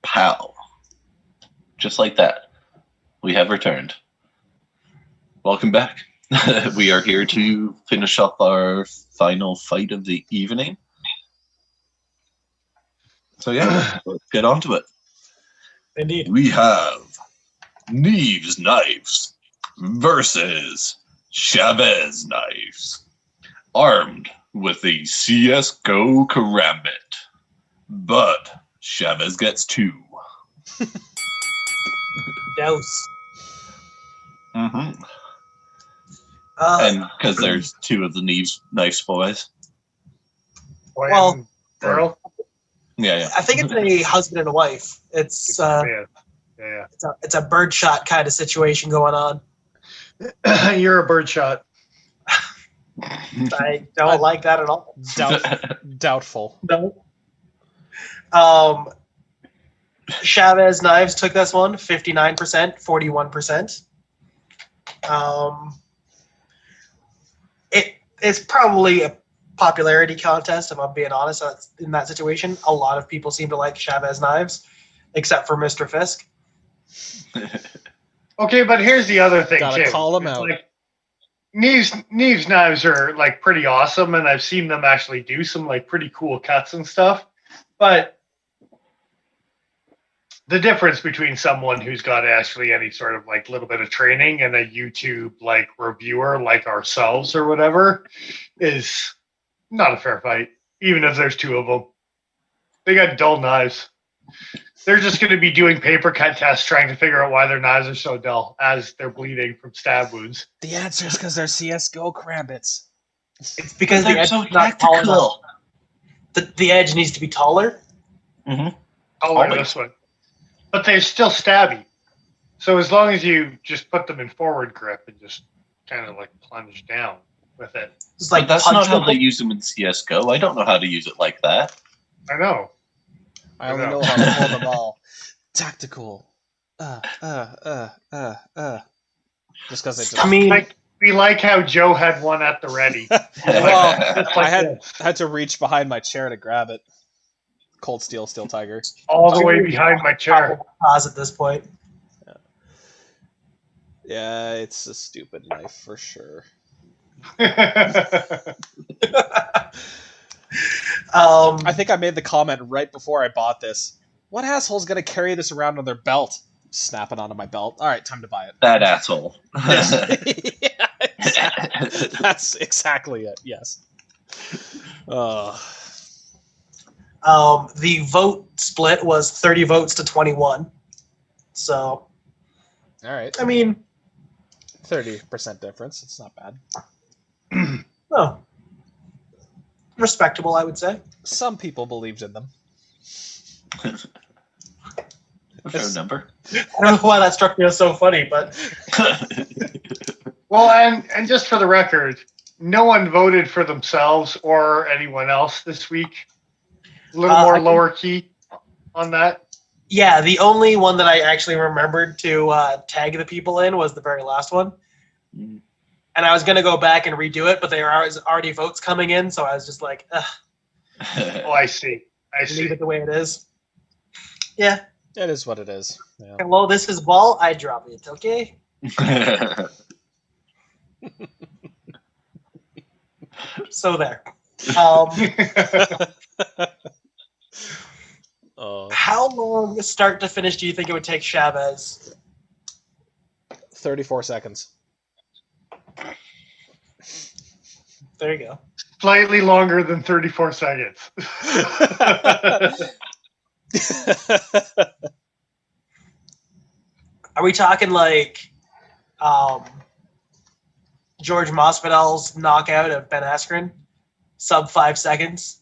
Pow. Just like that. We have returned. Welcome back. We are here to finish up our final fight of the evening. So yeah, let's get on to it. Indeed. We have Neves Knives versus Chavez Knives, armed with a CSGO karambit. But Chavez gets 2. Dose. Mm-hmm. And because there's 2 of the Neves Knives boys. Boy Well, and girl. Yeah. I think it's a husband and a wife. It's it's a birdshot kind of situation going on. You're a birdshot. I don't like that at all. Doubtful. No. Chavez Knives took this one 59%, 41%. It's probably a popularity contest, if I'm being honest. In that situation, a lot of people seem to like Chavez Knives, except for Mr. Fisk. Okay, but here's the other thing, Gotta too. call them out. Like, Neves knives are like pretty awesome, and I've seen them actually do some like pretty cool cuts and stuff. But the difference between someone who's got actually any sort of like little bit of training and a YouTube like reviewer like ourselves or whatever is not a fair fight, even if there's 2 of them. They got dull knives. They're just going to be doing paper cut tests trying to figure out why their knives are so dull as they're bleeding from stab wounds. The answer is because they're CSGO karambits. It's because the They're edge so is not tall tactical. enough. The edge needs to be taller. Mm-hmm. Taller than this one. But they're still stabby. So as long as you just put them in forward grip and just kind of like plunge down with it. It's like But that's not how punch they use them in CSGO. I don't know how to use it like that. I know. I only know how to hold them all. Tactical. Just because they just... I mean, We like how Joe had one at the ready. Well, Just like I this. had to reach behind my chair to grab it. Cold Steel Tiger. All the way behind my chair. pause at this point. Yeah, it's a stupid knife for sure. I think I made the comment right before I bought this. What asshole's gonna carry this around on their belt? Snapping onto my belt. All right, time to buy it. That asshole. Yeah, that's exactly it. Yes. The vote split was 30 votes to 21. So, All right. I mean, 30% difference. It's not bad. oh, respectable, I would say. Some people believed in them. A fair number. I don't know why that struck me as so funny, but Well, and just for the record, no one voted for themselves or anyone else this week. A little more lower key on that. yeah, the only one that I actually remembered to tag the people in was the very last one. Mm. And I was going to go back and redo it, but there are already votes coming in, so I was just like, ugh, Oh, I see. leave it the way it is. Yeah. It is what it is. Yeah. Hello, this is Ball. I drop it, okay? So there. How long start to finish do you think it would take Chavez? 34 seconds. There you go. Slightly longer than 34 seconds. Are we talking like George Masvidal's knockout of Ben Askren? Sub 5 seconds?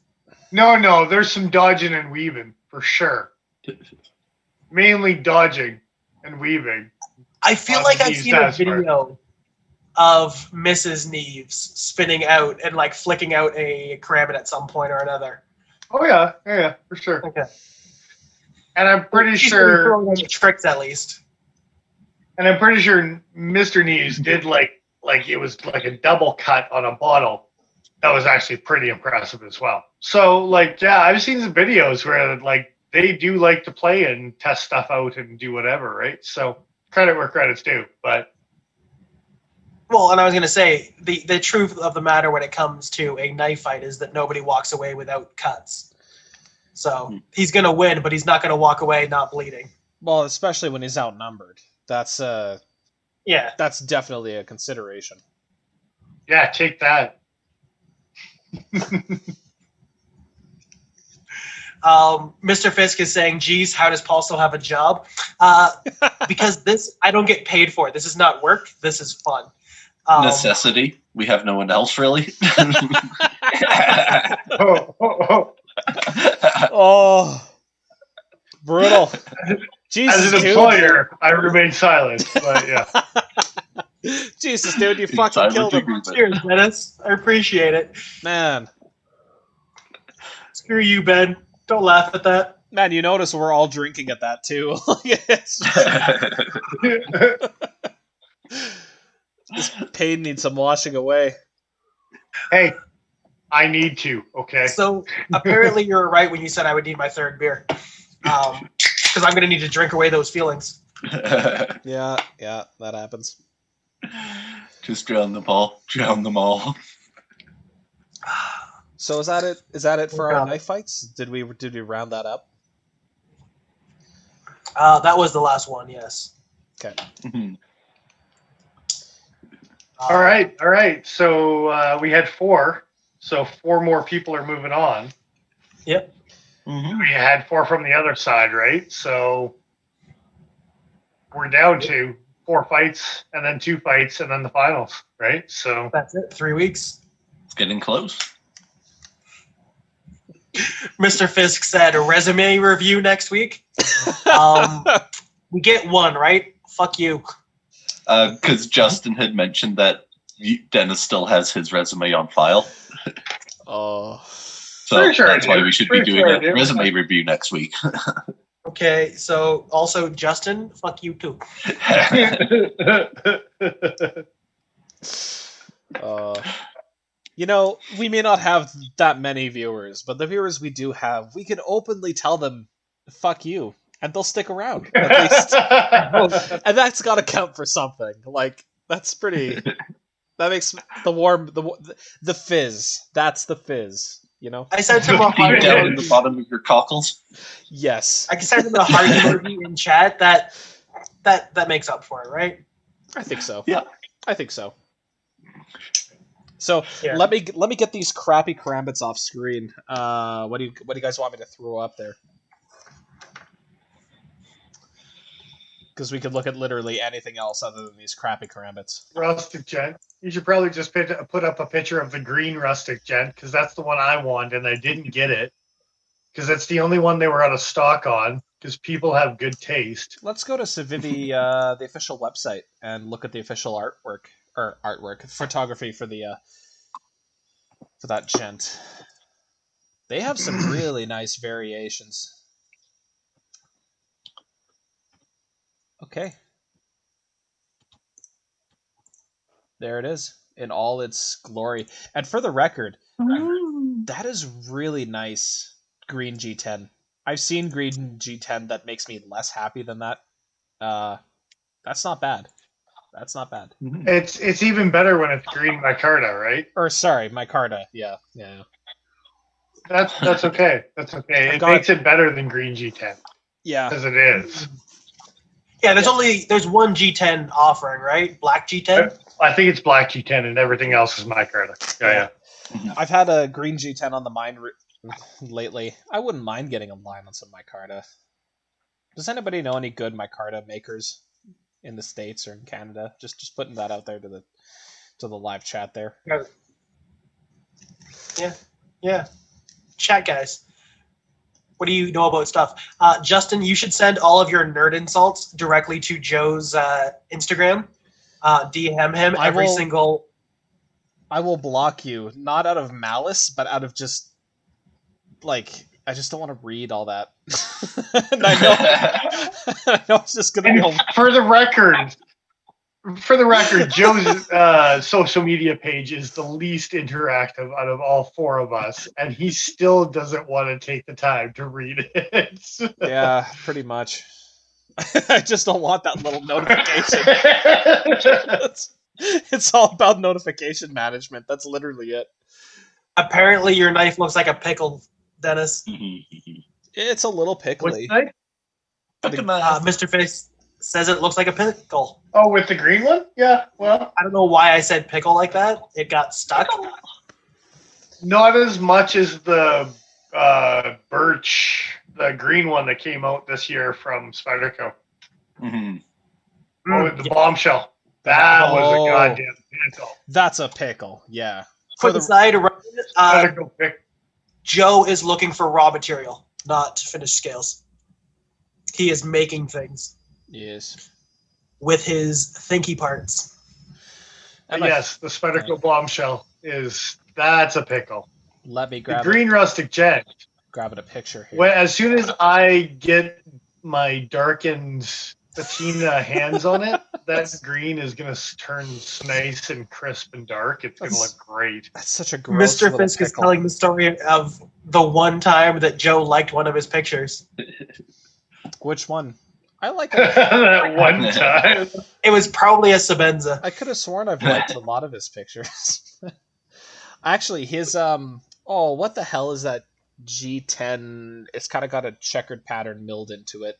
No, there's some dodging and weaving for sure. Mainly dodging and weaving. I feel like I've seen a video of Mrs. Neves spinning out and like flicking out a karambit at some point or another. Oh yeah, for sure. Okay. And I'm pretty She's sure throwing any tricks at least. And I'm pretty sure Mr. Neves did like it was like a double cut on a bottle. That was actually pretty impressive as well. So like, yeah, I've seen some videos where like they do like to play and test stuff out and do whatever, right? So credit where credit's due. But Well, and I was going to say, the truth of the matter when it comes to a knife fight is that nobody walks away without cuts. So he's going to win, but he's not going to walk away not bleeding. Well, especially when he's outnumbered. That's that's definitely a consideration. yeah, take that. Mr. Fisk is saying, geez, how does Paul still have a job? Because this, I don't get paid for. This is not work. This is fun. Necessity. We have no one else, really. Oh, brutal. Jesus, As an employer, I remain silent. But yeah. Jesus, dude, you fucking killed him. Cheers, Dennis. I appreciate it. Man. Screw you, Ben. Don't laugh at that. Man, you notice we're all drinking at that, too. This pain needs some washing away. Hey, I need to, okay? So, apparently you were right when you said I would need my third beer. Because I'm going to need to drink away those feelings. Yeah, that happens. Just drown them all. Drown them all. So is that it? Is that it for our knife fights? Did we round that up? That was the last one, yes. Okay. All right. So we had 4. So 4 more people are moving on. Yep. We had 4 from the other side, right? So we're down to 4 fights and then 2 fights and then the finals, right? So that's it. 3 weeks. It's getting close. Mr. Fisk said a resume review next week. We get 1, right? Fuck you. Because Justin had mentioned that Dennis still has his resume on file. Oh. So that's why we should be doing a resume review next week. Okay, so also Justin, fuck you too. We may not have that many viewers, but the viewers we do have, we can openly tell them, fuck you, and they'll stick around, at least. And that's got to count for something. Like, that's pretty... That makes the fizz. That's the fizz, you know? I sent him a heart down in the bottom of your cockles. Yes. I sent him a heart emoji in chat. That makes up for it, right? I think so. Yeah. I think so. So yeah. let me get these crappy karambits off screen. What do you guys want me to throw up there? Because we could look at literally anything else other than these crappy karambits. Rustic Gent. You should probably just put up a picture of the green Rustic Gent, because that's the one I want, and I didn't get it. Because that's the only one they were out of stock on, because people have good taste. Let's go to Civivi, the official website, and look at the official photography for the for that gent. They have some really nice variations. Okay. There it is, in all its glory. And for the record, that is really nice green G10. I've seen green G10 that makes me less happy than that. That's not bad. That's not bad. It's even better when it's green micarta, right? Or sorry, micarta. Yeah. That's okay. That's okay. It makes it better than green G10. Yeah. Because it is. Yeah, there's one G10 offering, right? Black G10? I think it's black G10 and everything else is micarta. Yeah. I've had a green G10 on the mind lately. I wouldn't mind getting a line on some micarta. Does anybody know any good micarta makers in the States or in Canada? Just putting that out there to the live chat there. Yeah. Chat, guys. What do you know about stuff? Justin, you should send all of your nerd insults directly to Joe's Instagram. DM him every single... I will block you, not out of malice, but out of just, like, I just don't want to read all that. And I know it's just going to be... For the record, For the record, Joe's social media page is the least interactive out of all four of us, and he still doesn't want to take the time to read it. Yeah, pretty much. I just don't want that little notification. It's all about notification management. That's literally it. Apparently, your knife looks like a pickle, Dennis. It's a little What's pickly. that? Mr. Face says it looks like a pickle. Oh, with the green one? Yeah, well. I don't know why I said pickle like that. It got stuck. Not as much as the birch, the green one that came out this year from Spyderco. Oh, the bombshell. That was a goddamn pickle. That's a pickle, yeah. Quick aside, Joe is looking for raw material, not finished scales. He is making things. Yes. With his thinky parts. Yes, the Spyderco bombshell that's a pickle. Let me The grab green rustic jet. grabbing a picture here. Well, as soon as I get my darkened patina hands on it, that green is going to turn nice and crisp and dark. It's going to look great. That's such a gross Mr. little Fisk is pickle. telling the story of the one time that Joe liked one of his pictures. Which one? I like it. That one time. It was probably a Sabenza. I could have sworn I've liked a lot of his pictures. Actually, his what the hell is that G10? It's kind of got a checkered pattern milled into it.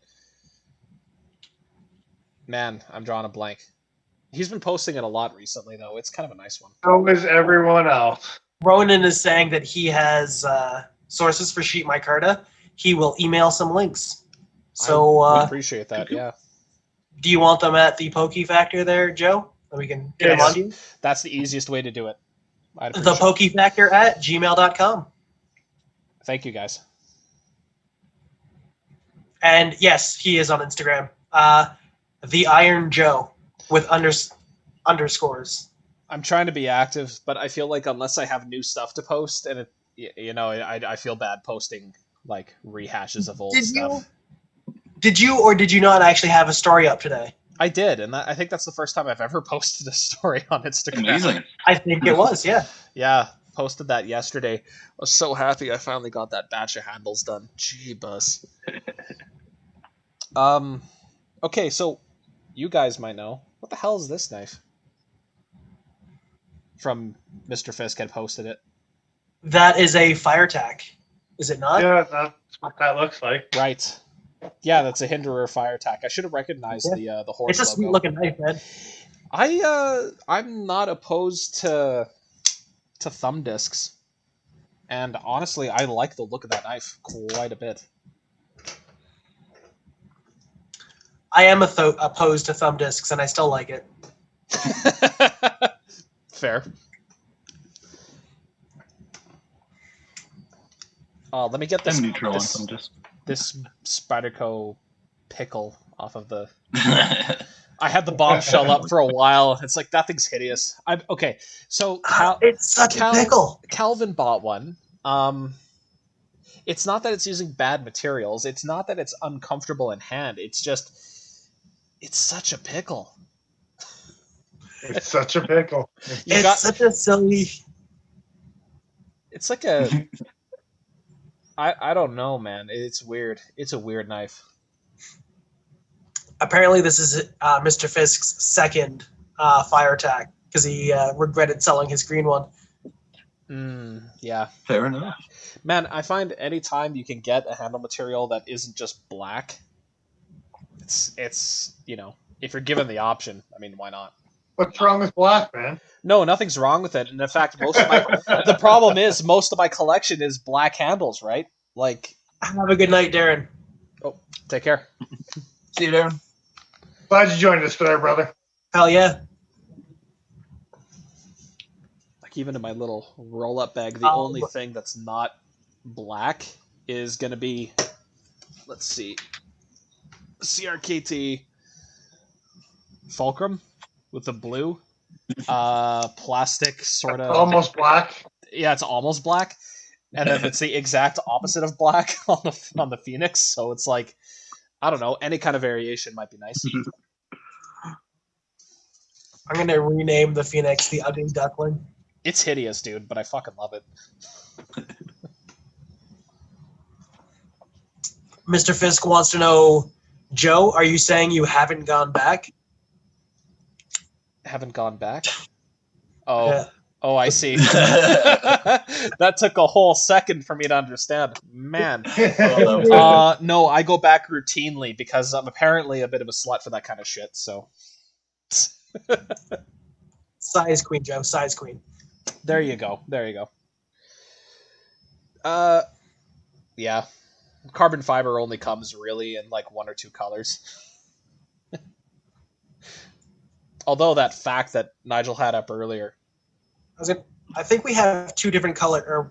Man, I'm drawing a blank. He's been posting it a lot recently, though. It's kind of a nice one. So is everyone else. Ronan is saying that he has sources for sheet micarta. He will email some links. So I appreciate that, yeah. Do you want them at the Pokey Factor there, Joe? So we can get them on you? That's the easiest way to do it. The PokeyFactor at gmail.com. Thank you, guys. And yes, he is on Instagram. The Iron Joe with underscores. I'm trying to be active, but I feel like unless I have new stuff to post, and I feel bad posting like rehashes of old stuff. Did you or did you not actually have a story up today? I did, and I think that's the first time I've ever posted a story on Instagram. Amazing. I think it was, yeah. Yeah, posted that yesterday. I was so happy I finally got that batch of handles done. Gee, bus. Okay, so you guys might know. What the hell is this knife? From Mr. Fisk had posted it. That is a fire tack, is it not? Yeah, that's what that looks like. Right. Yeah, that's a Hinderer fire tack. I should have recognized the horse. It's a sweet looking knife, man. I'm not opposed to thumb discs, and honestly, I like the look of that knife quite a bit. I am opposed to thumb discs, and I still like it. Fair. Let me get this. I'm neutral on some disc. This Spyderco pickle off of the. I had the bombshell up for a while. It's like that thing's hideous. Okay. So it's such a pickle. Calvin bought one. It's not that it's using bad materials. It's not that it's uncomfortable in hand. It's just, it's such a pickle. It's such a pickle. Such a silly. It's like a. I don't know, man. It's weird. It's a weird knife. Apparently, this is Mr. Fisk's second fire tack because he regretted selling his green one. Yeah. Fair enough. Man, I find any time you can get a handle material that isn't just black, it's if you're given the option, I mean, why not? What's wrong with black, man? No, nothing's wrong with it. And in fact, the problem is most of my collection is black handles, right? Like, have a good night, Darren. Oh, take care. See you, Darren. Glad you joined us today, brother. Hell yeah. Like, even in my little roll-up bag, the only thing that's not black is going to be, let's see, CRKT Fulcrum with the blue plastic sort of almost black. Yeah, it's almost black, and then it's the exact opposite of black on the Phoenix. So it's like, I don't know, any kind of variation might be nice. I'm gonna rename the Phoenix the Ugly Duckling. It's hideous, dude, but I fucking love it. Mr. Fisk wants to know, Joe, are you saying you haven't gone back? Haven't gone back? Oh. Yeah. Oh, I see. That took a whole second for me to understand. Man. No, I go back routinely because I'm apparently a bit of a slut for that kind of shit, so. Size queen, Joe. Size queen. There you go. There you go. Yeah. Carbon fiber only comes really in like 1 or 2 colors. Although that fact that Nigel had up earlier. I think we have 2 different color, or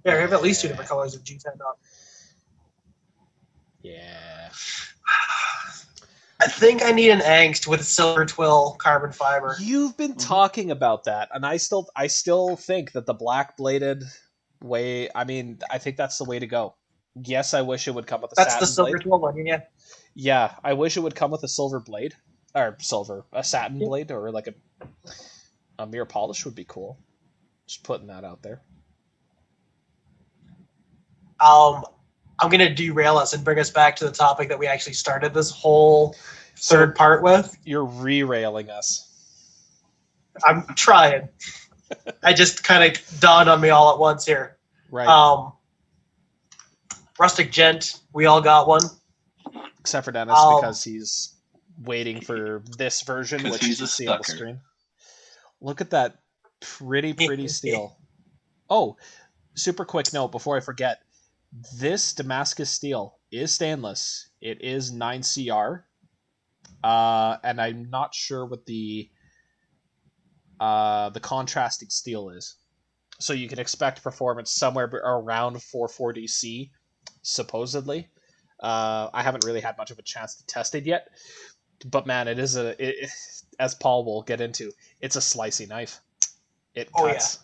yeah, we have at least 2 different colors of G10 up. Yeah. I think I need an angst with silver twill carbon fiber. You've been talking about that, and I still think that the black bladed way. I mean, I think that's the way to go. Yes, I wish it would come with a That's satin the silver blade. twill one, yeah. Yeah, I wish it would come with a silver blade, or a satin blade, or like a mirror polish would be cool. Just putting that out there. I'm gonna derail us and bring us back to the topic that we actually started this whole third part with. You're re-railing us. I'm trying. I just kind of dawned on me all at once here. Right. Rustic Gent, we all got one. Except for Dennis, because he's waiting for this version, which you see on the screen. Look at that pretty steel. Oh, super quick note before I forget. This Damascus steel is stainless. It is 9CR. And I'm not sure what the contrasting steel is. So you can expect performance somewhere around 440C, supposedly. I haven't really had much of a chance to test it yet. But man, it is as Paul will get into, it's a slicey knife. It cuts.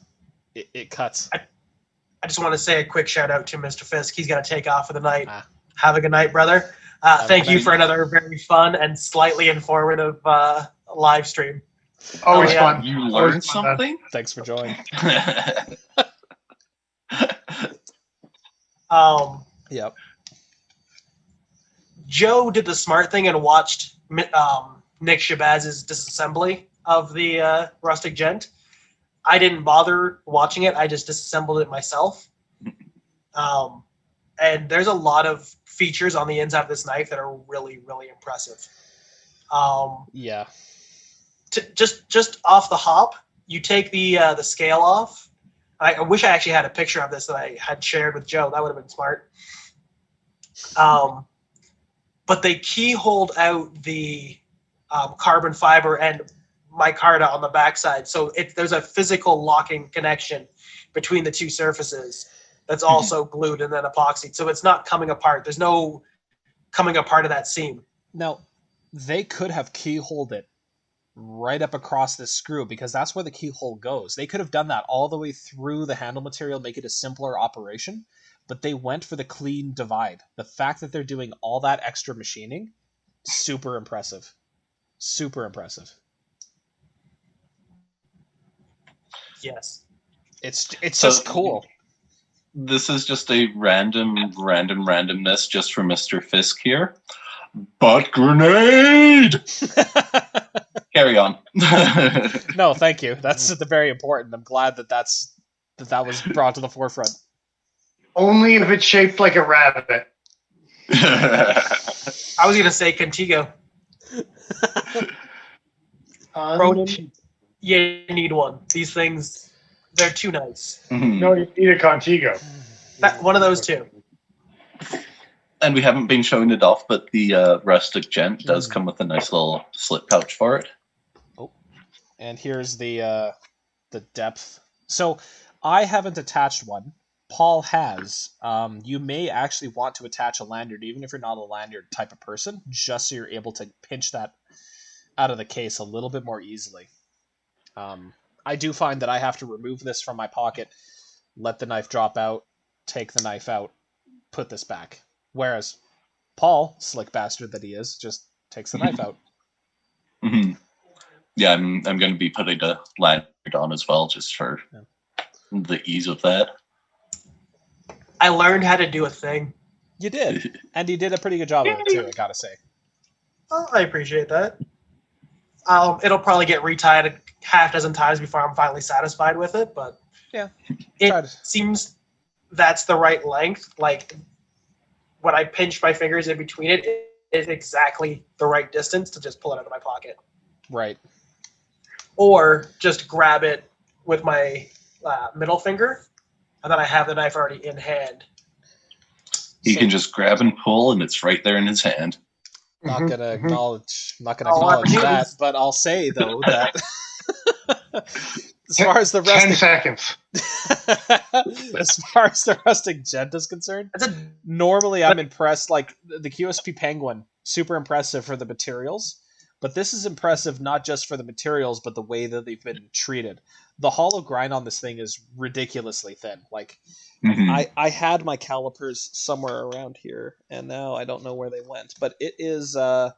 Yeah. It cuts. I just want to say a quick shout out to Mr. Fisk. He's going to take off for the night. Have a good night, brother. Thank you for another very fun and slightly informative live stream. Always fun. You learned something? Thanks for joining. Yep. Joe did the smart thing and watched Nick Shabazz's disassembly of the Rustic Gent. I didn't bother watching it. I just disassembled it myself. And there's a lot of features on the inside of this knife that are really, really impressive. Yeah. Just off the hop, you take the scale off. I wish I actually had a picture of this that I had shared with Joe. That would have been smart. But they keyholed out the carbon fiber and micarta on the backside. So there's a physical locking connection between the 2 surfaces that's also glued and then epoxied. So it's not coming apart. There's no coming apart of that seam. Now, they could have keyholed it right up across this screw because that's where the keyhole goes. They could have done that all the way through the handle material, make it a simpler operation, but they went for the clean divide. The fact that they're doing all that extra machining, super impressive. Super impressive. Yes. It's just cool. This is just a randomness just for Mr. Fisk here. Butt grenade! Carry on. No, thank you. That's very important. I'm glad that was brought to the forefront. Only if it's shaped like a rabbit. I was going to say Contigo. Ronan, you need one. These things, they're too nice. Mm-hmm. No, you need a Contigo. One of those two. And we haven't been showing it off, but the Rustic Gent does come with a nice little slip pouch for it. Oh, and here's the depth. So I haven't attached one. Paul has. You may actually want to attach a lanyard, even if you're not a lanyard type of person, just so you're able to pinch that out of the case a little bit more easily. I do find that I have to remove this from my pocket, let the knife drop out, take the knife out, put this back. Whereas Paul, slick bastard that he is, just takes the knife out. Mm-hmm. Yeah, I'm going to be putting a lanyard on as well, just for the ease of that. I learned how to do a thing. You did, and you did a pretty good job of it too. I gotta say. Oh, I appreciate that. It'll probably get retied a half dozen times before I'm finally satisfied with it, but Yeah, it seems that's the right length. Like when I pinch my fingers in between it, it is exactly the right distance to just pull it out of my pocket. Right. Or just grab it with my middle finger, and then I have the knife already in hand. He can just grab and pull, and it's right there in his hand. Not gonna acknowledge that, but I'll say though that as far as the 10 seconds. as far as the rusting gent is concerned, normally I'm impressed. Like the QSP Penguin, super impressive for the materials, but this is impressive not just for the materials, but the way that they've been treated. The hollow grind on this thing is ridiculously thin. Like I had my calipers somewhere around here, and now I don't know where they went. But it is, I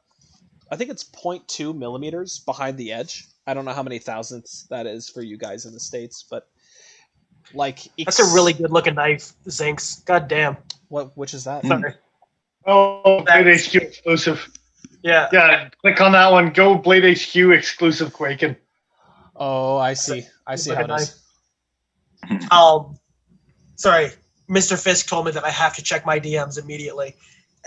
think it's 0.2 millimeters behind the edge. I don't know how many thousandths that is for you guys in the States, but like that's a really good looking knife, Zinks. God damn. Which is that? Sorry. Oh, Blade HQ exclusive. Yeah. Click on that one. Go Blade HQ exclusive Quaken. Oh, I see. I see how it is. Sorry, Mr. Fisk told me that I have to check my DMs immediately,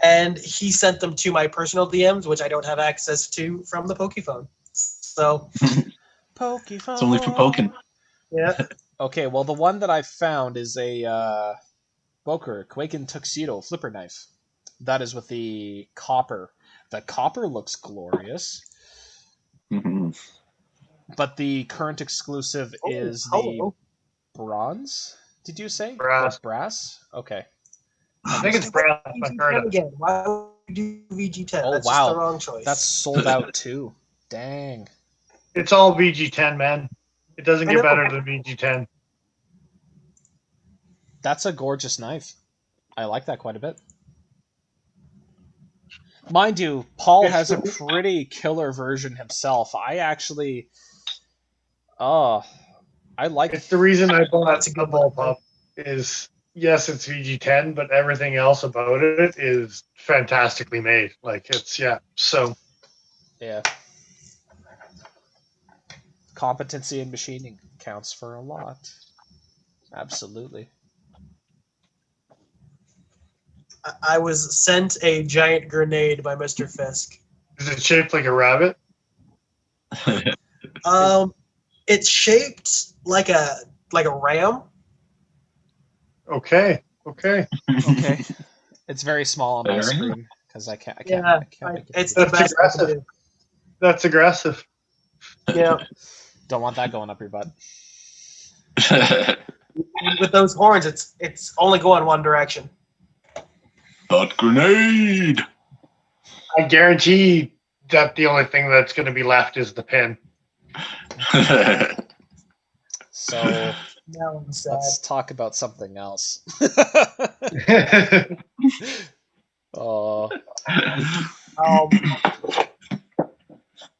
and he sent them to my personal DMs, which I don't have access to from the Pokey phone. So, Pokey phone. It's only for poking. Yeah. Okay, well, the one that I found is a Boker Quaken Tuxedo flipper knife. That is with the copper. The copper looks glorious. But the current exclusive is the bronze. Did you say? Brass. Brass? Okay. I think it's brass. Again. Why would you do VG10? Oh, That's wow. just the wrong choice. That's sold out too. Dang. It's all VG10, man. It doesn't get better than VG10. That's a gorgeous knife. I like that quite a bit. Mind you, Paul has a pretty killer version himself. I actually... I like... It's the reason I bought a ball pop is, yes, it's VG10, but everything else about it is fantastically made. Like, it's, so... Yeah. Competency in machining counts for a lot. Absolutely. I was sent a giant grenade by Mr. Fisk. Is it shaped like a rabbit? It's shaped like a ram. Okay. It's very small on my screen because I can't. It's the best aggressive. That's aggressive. Yeah. Don't want that going up your butt. With those horns, it's only going one direction. But grenade! I guarantee that the only thing that's going to be left is the pin. So let's talk about something else.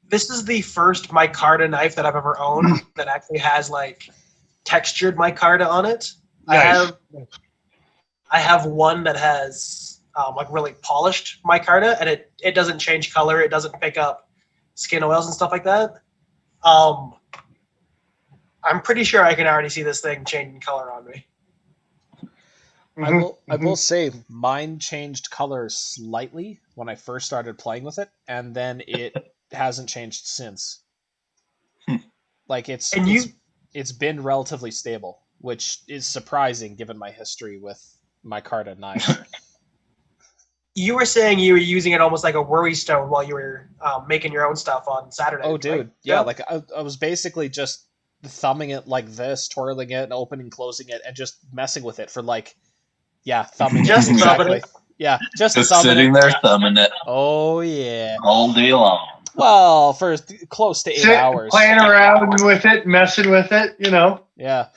This is the first micarta knife that I've ever owned that actually has like textured micarta on it. Nice. I have one that has like really polished micarta, and it doesn't change color. It doesn't pick up skin oils and stuff like that. I'm pretty sure I can already see this thing changing color on me. I will say mine changed color slightly when I first started playing with it, and then it hasn't changed since. Like it's been relatively stable, which is surprising given my history with micarta knives. You were saying you were using it almost like a worry stone while you were making your own stuff on Saturday. Oh, dude. Right? Yeah, like I was basically just thumbing it like this, twirling it, and opening, closing it, and just messing with it for thumbing just it. Exactly. It. Yeah, just sitting there thumbing it. Oh, yeah. All day long. Well, for close to 8 hours. Playing around with it, messing with it, Yeah.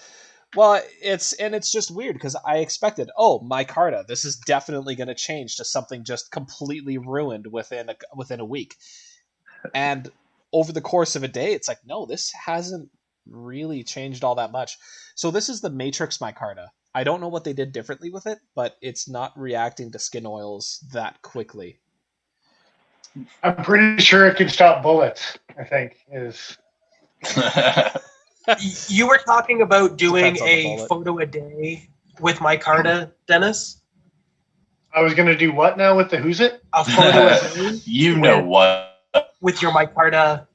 Well, it's just weird because I expected, micarta, this is definitely going to change to something just completely ruined within a week. And over the course of a day, it's like, no, this hasn't really changed all that much. So this is the Matrix micarta. I don't know what they did differently with it, but it's not reacting to skin oils that quickly. I'm pretty sure it can stop bullets, I think, is... You were talking about doing Depends on the a bullet. photo a day with micarta, Dennis? I was going to do what now with the who's it? A photo a day You know what? with your micarta,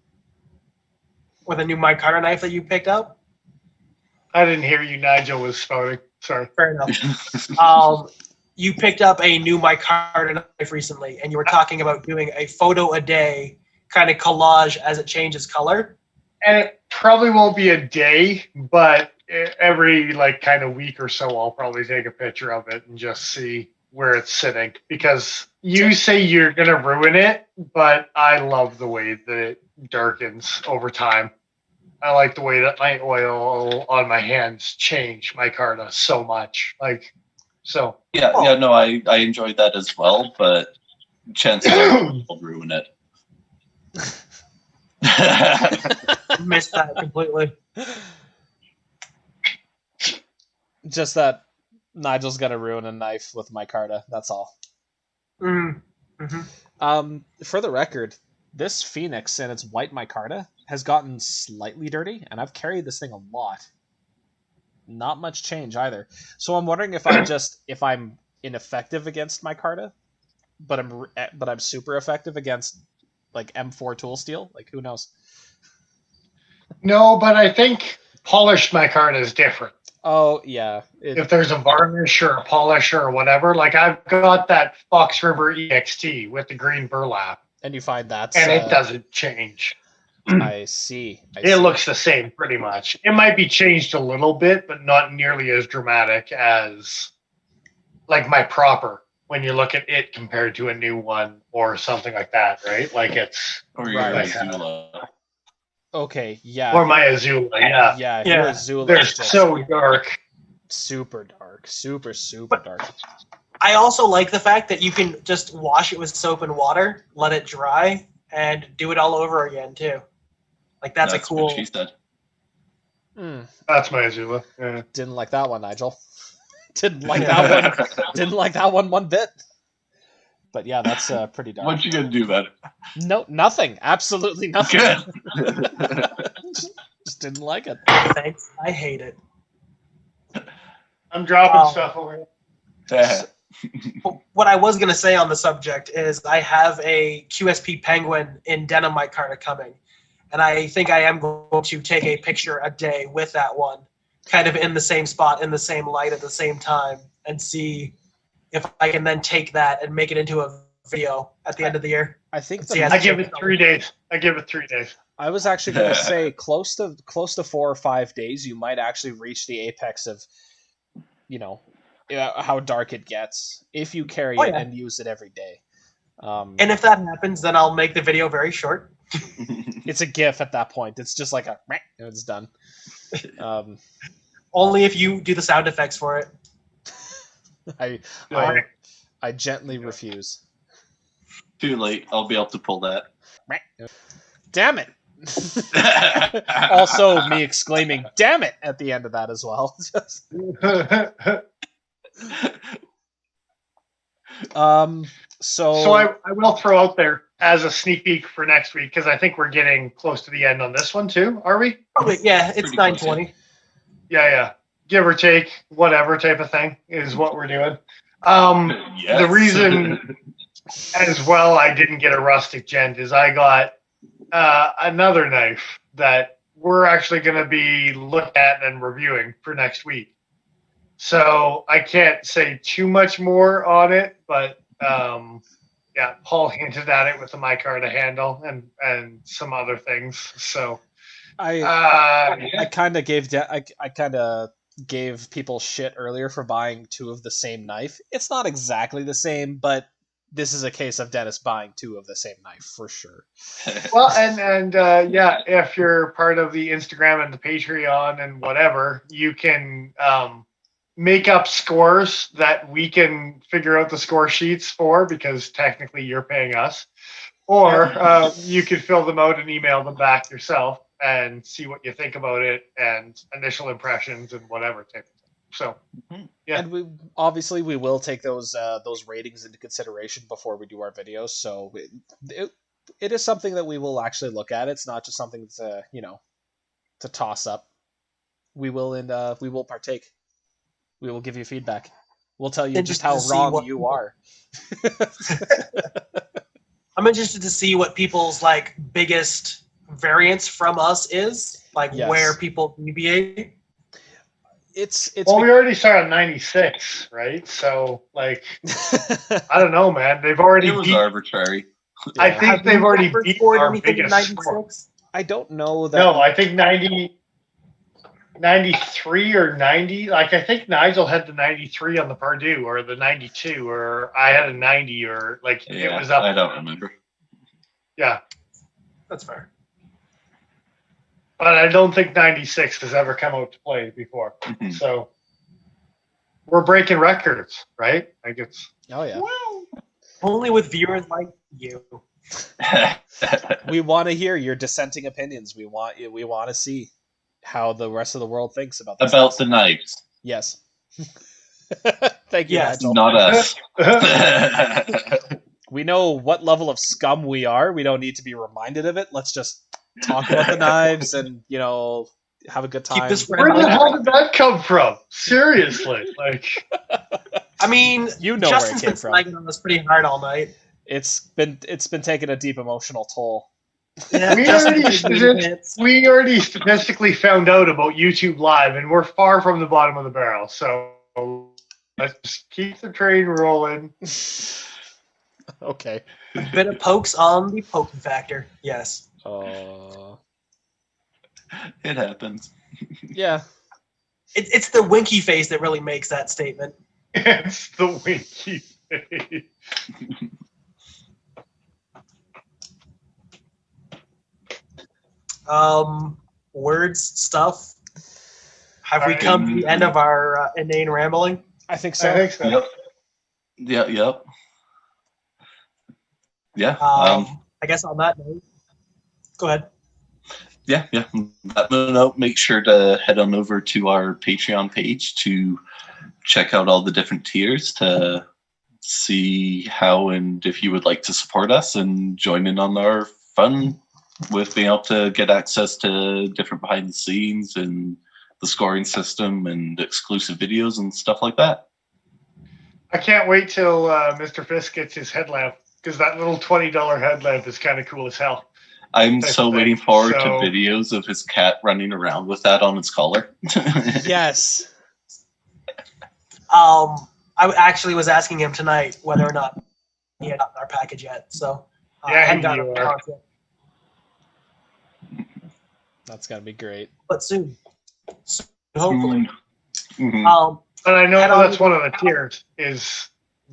with a new micarta knife that you picked up? I didn't hear you. Nigel was spouting. Sorry. Fair enough. You picked up a new micarta knife recently, and you were talking about doing a photo a day kind of collage as it changes color. And it probably won't be a day, but every like kind of week or so, I'll probably take a picture of it and just see where it's sitting. Because you say you're going to ruin it, but I love the way that it darkens over time. I like the way that my oil on my hands change micarta so much. Like, so. Yeah, no, I enjoyed that as well, but chances are I'll ruin it. Missed that completely. Just that Nigel's gonna ruin a knife with micarta. That's all. Mm-hmm. For the record, this Phoenix and its white micarta has gotten slightly dirty, and I've carried this thing a lot. Not much change either. So I'm wondering if I'm ineffective against micarta, but I'm super effective against like M4 tool steel. Like, who knows? No, but I think polished micarta is different. Oh yeah. If there's a varnish or a polish or whatever, like I've got that Fox River EXT with the green burlap, and you find that, and it doesn't change. I see. It looks the same pretty much. It might be changed a little bit, but not nearly as dramatic as like my proper when you look at it compared to a new one or something like that, right? Like it's Or your Right. Azula. Okay, yeah. or my Azula, yeah. Yeah, Yeah. your Azula They're is just so dark. super dark. Super dark. I also like the fact that you can just wash it with soap and water, let it dry, and do it all over again too. Like that's a cool. what she said. That's my Azula. Yeah. Didn't like that one, Nigel. Didn't like that one. Didn't like that one bit. But yeah, that's pretty dark. What you gonna do about it? No, nothing. Absolutely nothing. Good. Just didn't like it. Thanks. I hate it. I'm dropping Wow. stuff over here. Yeah. What I was going to say on the subject is I have a QSP Penguin in denim micarta coming, and I think I am going to take a picture a day with that one, kind of in the same spot, in the same light at the same time, and see if I can then take that and make it into a video at the end of the year. I think See, I give it 3 days. I was actually going to say close to 4 or 5 days, you might actually reach the apex of, how dark it gets if you carry it and use it every day. And if that happens, then I'll make the video very short. It's a GIF at that point. It's just like a, and it's done. Only if you do the sound effects for it. I gently refuse. Too late. I'll be able to pull that. Damn it! Also, me exclaiming "damn it" at the end of that as well. So I will throw out there as a sneak peek for next week, because I think we're getting close to the end on this one too. Are we? Probably, yeah, it's Pretty close, 9:20. Yeah. Give or take, whatever type of thing is what we're doing. Yes. The reason as well I didn't get a rustic gent is I got another knife that we're actually going to be looking at and reviewing for next week. So I can't say too much more on it, but yeah, Paul hinted at it with the micarta handle and some other things. So I kind of gave people shit earlier for buying two of the same knife. It's not exactly the same, but this is a case of Dennis buying two of the same knife for sure. Well, and yeah, if you're part of the Instagram and the Patreon and whatever, you can make up scores that we can figure out the score sheets for, because technically you're paying us. Or you could fill them out and email them back yourself and see what you think about it and initial impressions and whatever type of thing. So, yeah. And we will take those ratings into consideration before we do our videos. So it is something that we will actually look at. It's not just something to to toss up. We will partake. We will give you feedback. We'll tell you just how wrong you are. I'm interested to see what people's like biggest variance from us is, like where people deviate. Well, we already started 96, right? So, like, I don't know, man. They've already It was arbitrary. I think they've already beat our biggest score. I don't know that. No, I think 93 or 90. Like, I think Nigel had the 93 on the Purdue or the 92, or I had a 90, or like it was up. I don't remember. Yeah, that's fair. But I don't think 96 has ever come out to play before. So we're breaking records, right? Like it's. Oh yeah. Wow. Only with viewers like you. We want to hear your dissenting opinions. We want to see how the rest of the world thinks about this. About the knives. Yes. Thank you, Nigel. Not us. We know what level of scum we are. We don't need to be reminded of it. Let's just talk about the knives and, have a good time. Where the hell did that come from? Seriously. Like, I mean, Justin's been slagging on us pretty hard all night. It's been taking a deep emotional toll. Yeah, we already statistically found out about YouTube Live, and we're far from the bottom of the barrel. So let's just keep the train rolling. Okay. A bit of pokes on the Pokey factor. Yes. It happens. Yeah. It's the winky face that really makes that statement. It's the winky face. Words, stuff. Have we come to the end of our inane rambling? I think so. Yep. Yeah. I guess on that note, go ahead. Yeah. That note, make sure to head on over to our Patreon page to check out all the different tiers to see how and if you would like to support us and join in on our fun with being able to get access to different behind the scenes and the scoring system and exclusive videos and stuff like that. I can't wait till Mr. Fisk gets his headlamp, because that little $20 headlamp is kind of cool as hell. I'm so waiting forward to videos of his cat running around with that on its collar. Yes. I actually was asking him tonight whether or not he had gotten our package yet. So I hadn't gotten a response yet. That's gotta be great. But soon hopefully. Mm-hmm. And I know that's one of the tiers is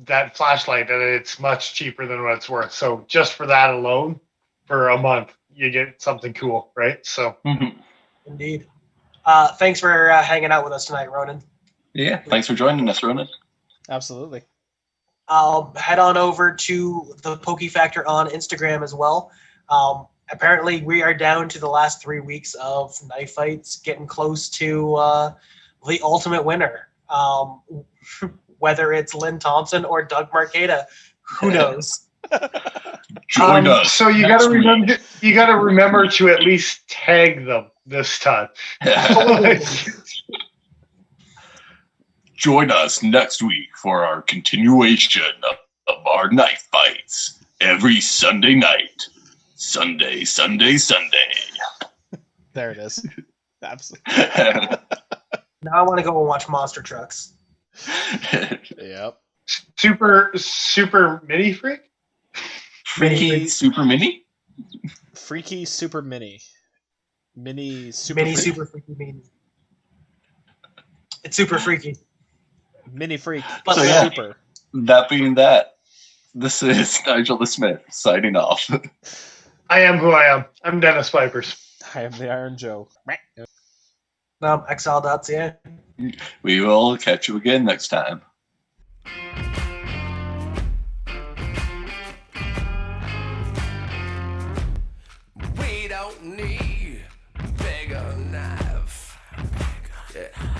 that flashlight, and it's much cheaper than what it's worth. So just for that alone, for a month, you get something cool, right? So, Indeed. Thanks for hanging out with us tonight, Ronan. Yeah, thanks for joining us, Ronan. Absolutely. Head on over to the Pokey Factor on Instagram as well. Apparently, we are down to the last 3 weeks of knife fights, getting close to the ultimate winner. Whether it's Lynn Thompson or Doug Marqueta, who knows? Join us. So you got to remember. You got to remember to at least tag them this time. Join us next week for our continuation of our knife fights every Sunday night. Sunday. There it is. Absolutely. Now I want to go and watch Monster Trucks. Yep. Super mini freak. Freaky super mini. Freaky super mini. Super freaky mini. It's super freaky. Mini freak. But so yeah, super. That being that, this is Nigel the Smith signing off. I am who I am. I'm Dennis Vipers. I am the Iron Joe. Exile.ca. We will catch you again next time. don't need bigger knife. Yeah.